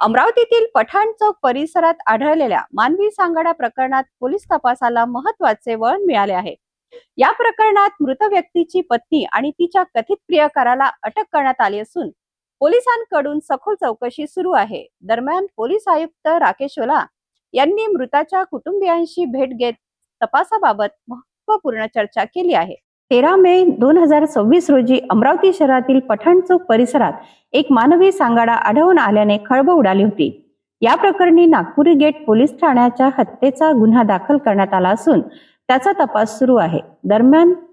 अमरावतीतील पठाण चौक परिसरात आढळलेल्या मानवी सांगाडा प्रकरणात पोलीस तपासाला महत्त्वाचे वळण मिळाले आहे। या प्रकरणात मृत व्यक्तीची पत्नी आणि तिच्या कथित प्रियकराला अटक करण्यात आली असून पोलिसांकडून सखोल चौकशी सुरू आहे। दरम्यान पोलीस आयुक्त राकेश ओला यांनी मृताच्या कुटुंबियांशी भेट घेत तपासाबाबत महत्त्वपूर्ण चर्चा केली आहे। 13 मे 2026 रोजी अमरावती शहरातील पठाण चौक परिसरात एक मानवी सांगाडा आढळून आल्याने खळबळ उडाली होती। या प्रकरणी नागपुरी गेट पोलीस ठाण्याच्या हत्येचा गुन्हा दाखल करण्यात आला असून त्याचा तपास सुरू आहे।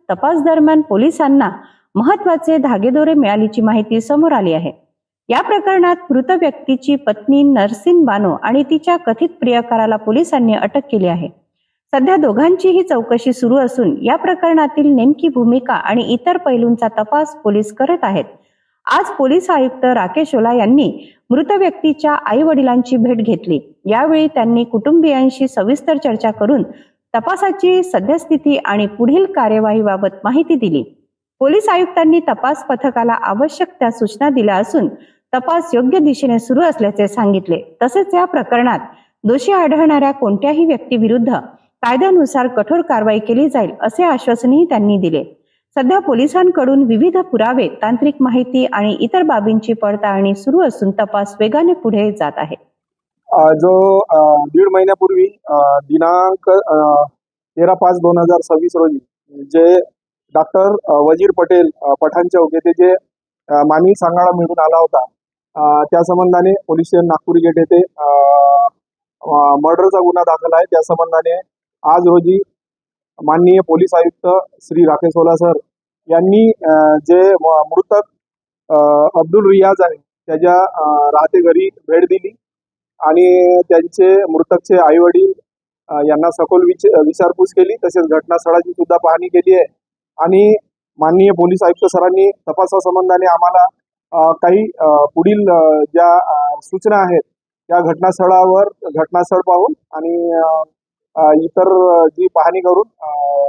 तपास दरम्यान पोलिसांना महत्त्वाचे धागेदोरे मिळाल्याची माहिती समोर आली आहे। या प्रकरणात मृत व्यक्तीची पत्नी नरसिन बानो आणि तिच्या कथित प्रियकराला पोलिसांनी अटक केली आहे। सध्या दोघांचीही चौकशी सुरू असून या प्रकरणातील नेमकी भूमिका आणि इतर पैलूंचा तपास पोलीस करत आहेत। आज पोलीस आयुक्त राकेश ओला यांनी मृत व्यक्तीच्या आई वडिलांची भेट घेतली। यावेळी त्यांनी कुटुंबियांशी सविस्तर चर्चा करून तपासाची सद्यस्थिती आणि पुढील कार्यवाहीबाबत माहिती दिली। पोलीस आयुक्तांनी तपास पथकाला आवश्यक त्या सूचना दिल्या असून तपास योग्य दिशेने सुरू असल्याचे सांगितले। तसेच या प्रकरणात दोषी आढळणाऱ्या कोणत्याही व्यक्तीविरुद्ध कायद्यानुसार कठोर कारवाई केली जाईल असे आश्वासनही त्यांनी दिले। सध्या पोलिसांकडून विविध पुरावे, तांत्रिक माहिती आणि इतर बाबींची पडताळणी सुरू असून तपास वेगाने पुढे जात आहे। जो 1.5 महिन्यापूर्वी दिनांक 13/5/2026 रोजी जे डॉक्टर वजीर पटेल पठाण चौक येथे जे मानवी सांगाडा मिळून आला होता, त्या संबंधाने पोलीस स्टेशन नागपुरी गेट येथे मर्डरचा गुन्हा दाखल आहे। त्या संबंधाने आज रोजी माननीय पोलीस आयुक्त श्री राकेश ओला सर यांनी जे मृतक अब्दुल रियाज आहे त्याच्या राहते घरी भेट दिली आणि त्यांचे मृतकचे आई वडील यांना सखोल विचारपूस केली। तसेच घटनास्थळाची सुद्धा पाहणी केली आहे आणि माननीय पोलीस आयुक्त सरांनी तपासासंबंधाने आम्हाला काही पुढील ज्या सूचना आहेत त्या घटनास्थळ पाहून आणि इतर जी पाहणी करून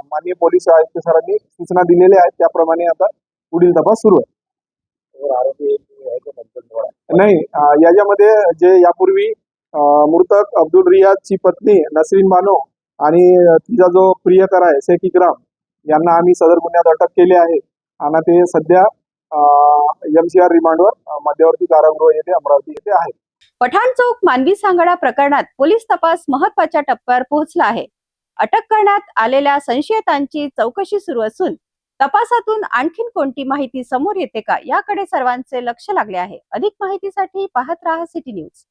माननीय पोलीस आयुक्त सरांनी सूचना दिलेल्या आहेत त्याप्रमाणे आता पुढील तपास सुरू आहे। नाही, याच्यामध्ये जे यापूर्वी मृतक अब्दुल रियाजची पत्नी नसरीन बानो आणि तिचा जो प्रियकर आहे शेख इकराम यांना आम्ही सदर गुन्ह्यात अटक केली आहे आणि ते सध्या MCR रिमांडवर मध्यवर्ती कारागृह येथे अमरावती येथे आहे। पठाण चौक मानवी सांगाडा प्रकरणात पोलीस तपास महत्त्वाच्या टप्प्यावर पोहोचला आहे। अटक करण्यात आलेल्या संशयितांची चौकशी सुरू असून तपासातून आणखीन कोणती माहिती समोर येते का याकडे सर्वांचे लक्ष लागले आहे। अधिक माहितीसाठी पाहत राहा सिटी न्यूज।